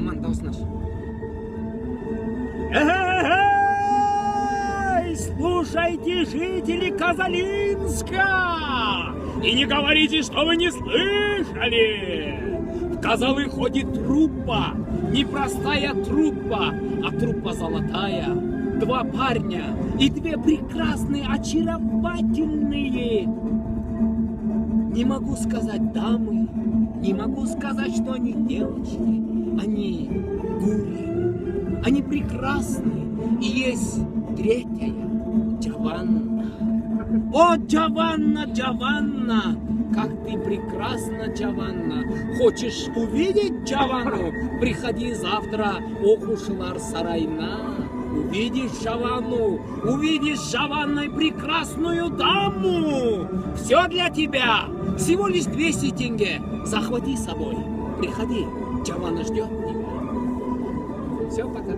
жаман даусын аш. Эй, слушайте, жители Казалинска! И не говорите, что вы не слышали! В Казалы ходит труппа, не простая труппа, а труппа золотая. 2 парня и 2 прекрасные, очаровательные. Не могу сказать дамы, не могу сказать, что они девочки. Они гули, они прекрасны. И есть 3-я, Джованна. О, Джованна, Джованна! Как ты прекрасна, Джованна! Хочешь увидеть Джованну? Приходи завтра, Окушылар сарайна. Увидишь Джованну, увидишь Джованной прекрасную даму. Все для тебя. Всего лишь 200 тенге. Захвати с собой. Приходи, Джованна ждет тебя. Все, пока.